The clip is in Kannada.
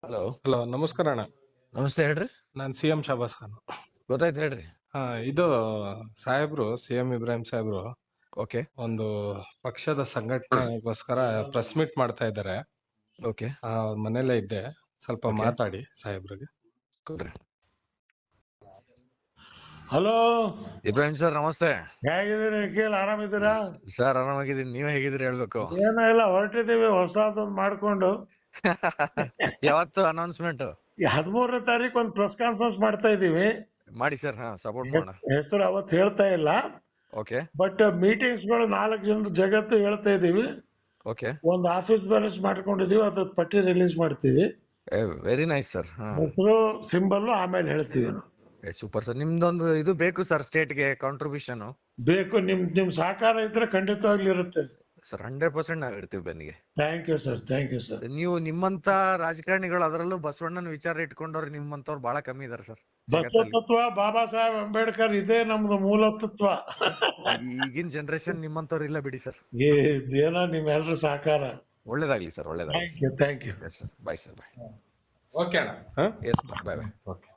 ಹಲೋ. ಹಲೋ, ನಮಸ್ಕಾರ ಅಣ್ಣ. ನಮಸ್ತೆ, ಹೇಳ್ರಿ. ನಾನು CM ಶಾಬಾಸ್ ಖಾನ್. ಗೊತ್ತಾಯ್ತು, ಹೇಳ್ರಿ. ಇದು ಸಾಹೇಬ್ರು CM ಇಬ್ರಾಹಿಂ ಸಾಹೇಬ್ರು ಓಕೆ. ಒಂದು ಪಕ್ಷದ ಸಂಘಟನೆಗೋಸ್ಕರ ಪ್ರೆಸ್ ಮೀಟ್ ಮಾಡ್ತಾ ಇದ್ದಾರೆ. ಓಕೆ, ಅವ್ರ ಮನೇಲೇ ಇದ್ದೆ, ಸ್ವಲ್ಪ ಓಕೆ. ಮಾತಾಡಿ ಸಾಹೇಬ್ರಿಗೆ. ಕೊಡ್ರಿ. ಹಲೋ, ಇಬ್ರಾಹಿಂ ಸರ್, ನಮಸ್ತೆ. ಹೇಗಿದ್ದೀರಿ ನಿಖಿಲ್? ಆರಾಮಿದ್ದೀರಾ? ಸರ್, ಆರಾಮಾಗಿದ್ದೀನಿ. ನೀವೇ ಹೇಗಿದ್ದೀರಿ ಹೇಳ್ಬೇಕು. ಏನೂ ಇಲ್ಲ, ಹೊರಟಿದ್ದೀವಿ ಹೊಸದೊಂದು ಮಾಡ್ಕೊಂಡು. ಯಾವತ್ತು ಅನೌನ್ಸ್ಮೆಂಟ್? 13ನೇ ತಾರೀಕು ಒಂದು ಪ್ರೆಸ್ ಕಾನ್ಫರೆನ್ಸ್ ಮಾಡ್ತಾ ಇದ್ದೀವಿ. ಮಾಡಿ ಸರ್. ಸಪೋರ್ಟ್ ಮಾಡೋಣ. ಹೆಸರು ಅವತ್ತು ಹೇಳ್ತಾ ಇಲ್ಲ, ಓಕೆ, ಬಟ್ ಮೀಟಿಂಗ್ಸ್ಗಳು 4 ಜನರ ಜಗತ್ತು ಹೇಳ್ತಾ ಇದ್ದೀವಿ. ಓಕೆ. ಒಂದು ಆಫೀಸ್ ಬ್ಯಾಲೆನ್ಸ್ ಮಾಡ್ಕೊಂಡಿದೀವಿ, ಅದ್ರ ಪಟ್ಟಿ ರಿಲೀಸ್ ಮಾಡ್ತೀವಿ. Very nice sir. ಹೆಸರು, ಸಿಂಬಲ್ ಆಮೇಲೆ ಹೇಳ್ತೀವಿ. Super sir. ನಿಮ್ದೊಂದು ಇದು ಬೇಕು ಸರ್, ಸ್ಟೇಟ್ಗೆ ಕಾಂಟ್ರಿಬ್ಯೂಷನ್ ಬೇಕು, ನಿಮ್ ಸಹಕಾರ ಇದ್ರೆ ಖಂಡಿತವಾಗ್ಲಿ ಇರುತ್ತೆ ಸರ್. 100% ನಾವ್ ಇರ್ತೀವಿ ಬೆನ್ನಿಗೆ. Thank you sir, thank you sir. ನೀವು ನಿಮ್ಮಂತ ರಾಜಕಾರಣಿಗಳು, ಅದರಲ್ಲೂ ಬಸವಣ್ಣನ ವಿಚಾರ ಇಟ್ಕೊಂಡವ್ರು ನಿಮ್ಮಂತವ್ರು ಬಹಳ ಕಮ್ಮಿ ಇದಾರೆ ಸರ್ ಬಸವ ತತ್ವ, ಬಾಬಾ ಸಾಹೇಬ್ ಅಂಬೇಡ್ಕರ್, ಇದೇ ನಮ್ದು ಮೂಲ ತತ್ವ. ಈಗಿನ ಜನರೇಷನ್ ನಿಮ್ಮಂತವ್ರು ಇಲ್ಲ ಬಿಡಿ ಸರ್. ಏನೋ ನಿಮ್ಮೆಲ್ಲರ ಸಹಕಾರ. ಒಳ್ಳೇದಾಗ್ಲಿ ಸರ್, ಒಳ್ಳೇದಾಗ್ಲಿ. Thank you. Yes sir, bye sir, bye. Okay ಅಣ್ಣ. Yes, bye bye. ಓಕೆ.